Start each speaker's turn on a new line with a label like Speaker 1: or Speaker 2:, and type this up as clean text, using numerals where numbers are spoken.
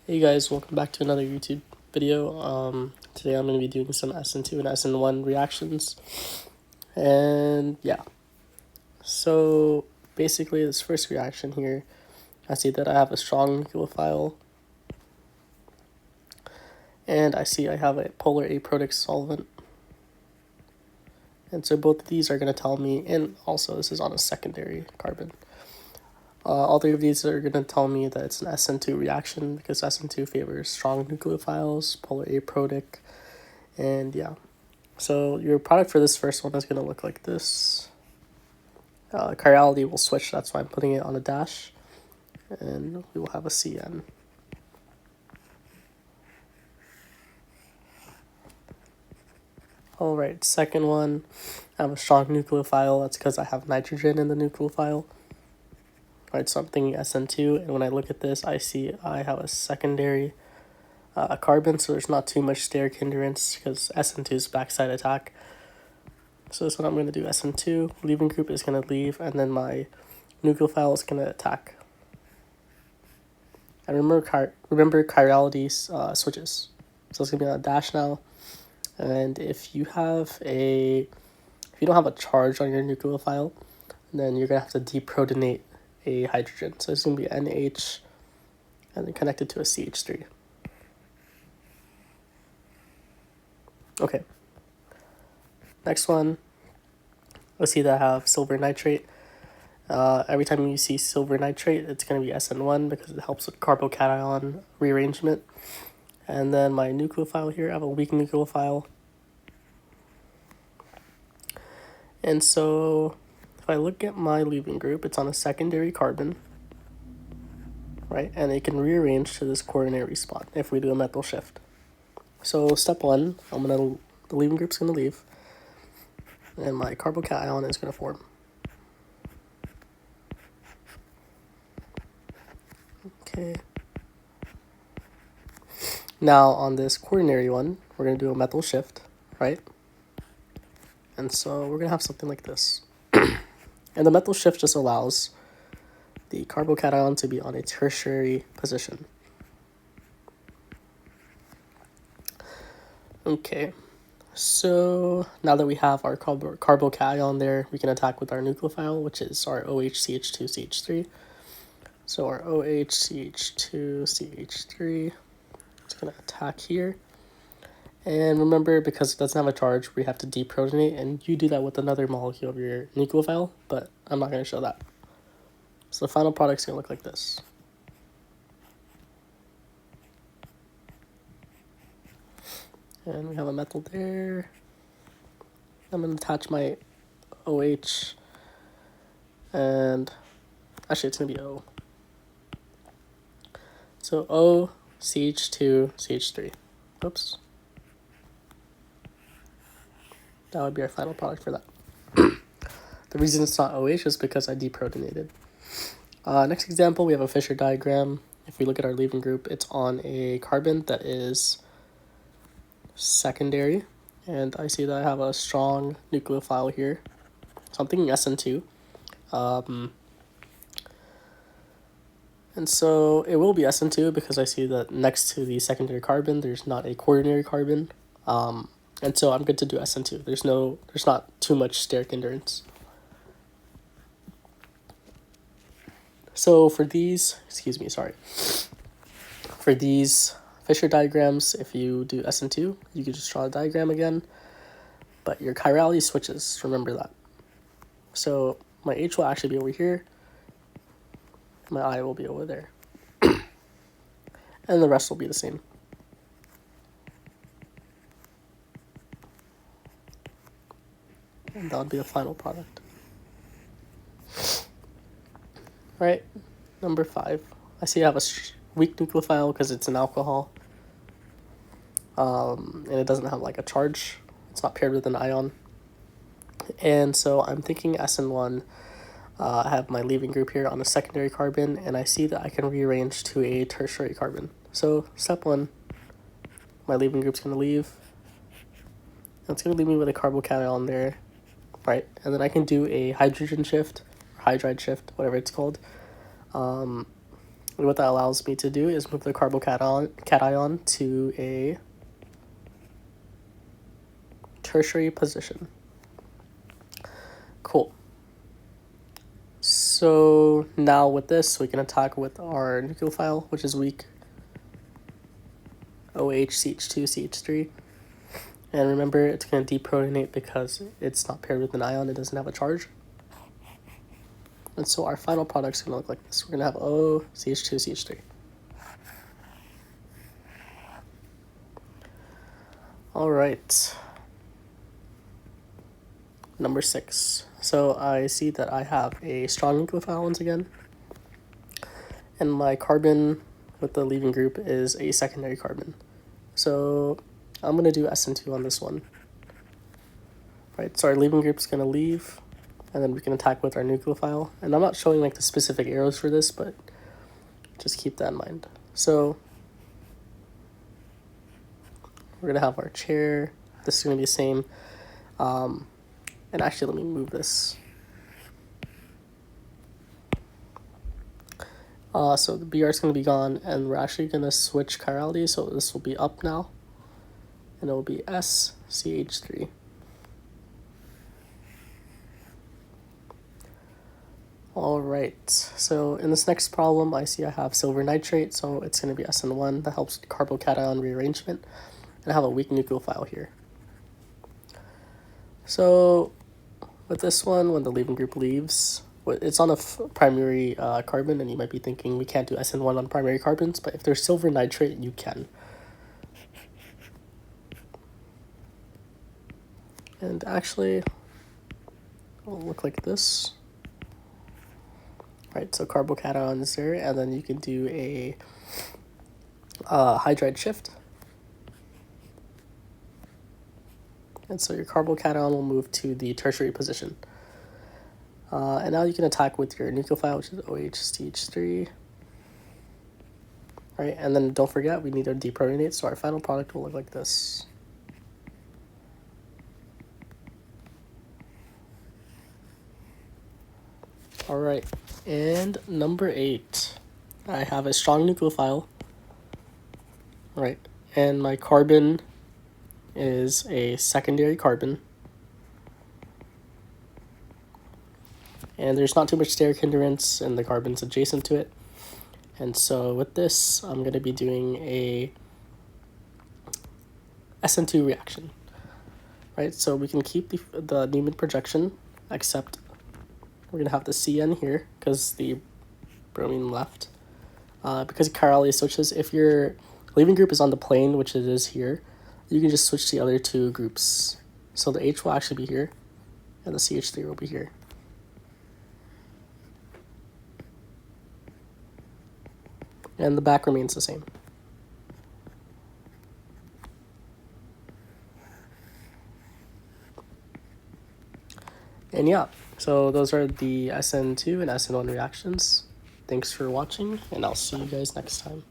Speaker 1: Hey guys, welcome back to another YouTube video. Today I'm going to be doing some SN2 and SN1 reactions. And yeah, so basically this first reaction here, I see that I have a strong nucleophile. And I see I have a polar aprotic solvent. And so both of these are going to tell me, and also this is on a secondary carbon. All three of these are going to tell me that it's an SN2 reaction because SN2 favors strong nucleophiles, polar aprotic, and yeah. So your product for this first one is going to look like this. Chirality will switch, that's why I'm putting it on a dash, and we will have a CN. Alright, second one, I have a strong nucleophile, that's because I have nitrogen in the nucleophile. Right, so I'm thinking SN2, and when I look at this, I see I have a secondary carbon, so there's not too much steric hindrance because SN2 is backside attack. So this one I'm going to do SN2, leaving group is going to leave, and then my nucleophile is going to attack. And remember chirality switches. So it's going to be on a dash now. And if you don't have a charge on your nucleophile, then you're going to have to deprotonate a hydrogen. So it's going to be NH and then connected to a CH3. Okay. Next one, let's see that I have silver nitrate. Every time you see silver nitrate, it's going to be SN1 because it helps with carbocation rearrangement. And then my nucleophile here, I have a weak nucleophile. And so if I look at my leaving group, it's on a secondary carbon, right? And it can rearrange to this coronary spot if we do a methyl shift. So step one, the leaving group's going to leave, and my carbocation is going to form. Okay. Now on this coronary one, we're going to do a methyl shift, right? And so we're going to have something like this. And the methyl shift just allows the carbocation to be on a tertiary position. Okay, so now that we have our carbocation there, we can attack with our nucleophile, which is our OHCH2CH3. So our OHCH2CH3 is going to attack here. And remember, because it doesn't have a charge, we have to deprotonate, and you do that with another molecule of your nucleophile, but I'm not going to show that. So the final product is going to look like this. And we have a methyl there. I'm going to attach my OH, and actually it's going to be O. So O, CH2, CH3. Oops. That would be our final product for that. The reason it's not OH is because I deprotonated. Next example, we have a Fisher diagram. If we look at our leaving group, it's on a carbon that is secondary. And I see that I have a strong nucleophile here. So I'm thinking SN2. And so it will be SN2 because I see that next to the secondary carbon, there's not a quaternary carbon. And so I'm good to do SN2. There's not too much steric hindrance. So for these, for these Fisher diagrams, if you do SN2, you can just draw a diagram again, but your chirality switches, remember that. So my H will actually be over here, my I will be over there, and the rest will be the same. And that would be the final product. Alright, number 5. I see I have a weak nucleophile because it's an alcohol. And it doesn't have like a charge. It's not paired with an ion. And so I'm thinking SN1. I have my leaving group here on a secondary carbon, and I see that I can rearrange to a tertiary carbon. So step 1, my leaving group's going to leave. And it's going to leave me with a carbocation there, right? And then I can do a hydrogen shift, or hydride shift, whatever it's called. And what that allows me to do is move the carbocation to a tertiary position. Cool. So now with this, we can attack with our nucleophile, which is weak. OH, CH2, CH3. And remember, it's going to deprotonate because it's not paired with an ion, it doesn't have a charge. And so our final product is going to look like this. We're going to have O, CH2, CH3. All right. Number 6. So I see that I have a strong nucleophile once again. And my carbon with the leaving group is a secondary carbon. So I'm going to do SN2 on this one. Right, so our leaving group is going to leave, and then we can attack with our nucleophile. And I'm not showing like the specific arrows for this, but just keep that in mind. So we're going to have our chair. This is going to be the same. And actually, let me move this. So the BR is going to be gone, and we're actually going to switch chirality. So this will be up now, and it will be SCH3. All right, so in this next problem, I see I have silver nitrate, so it's going to be SN1. That helps carbocation rearrangement, and I have a weak nucleophile here. So with this one, when the leaving group leaves, it's on a primary carbon, and you might be thinking we can't do SN1 on primary carbons, but if there's silver nitrate, you can. And actually, it will look like this. Right, so carbocation is there, and then you can do a hydride shift. And so your carbocation will move to the tertiary position. And now you can attack with your nucleophile, which is OHCH3. Right, and then don't forget, we need to deprotonate, so our final product will look like this. All right, and number 8, I have a strong nucleophile, right, and my carbon is a secondary carbon, and there's not too much steric hindrance, and the carbon's adjacent to it, and so with this, I'm going to be doing a SN2 reaction, right, so we can keep the Newman projection, except we're going to have the CN here, because the bromine left. Because chirality switches, if your leaving group is on the plane, which it is here, you can just switch the other two groups. So the H will actually be here, and the CH3 will be here. And the back remains the same. And yeah, so those are the SN2 and SN1 reactions. Thanks for watching, and I'll see you guys next time.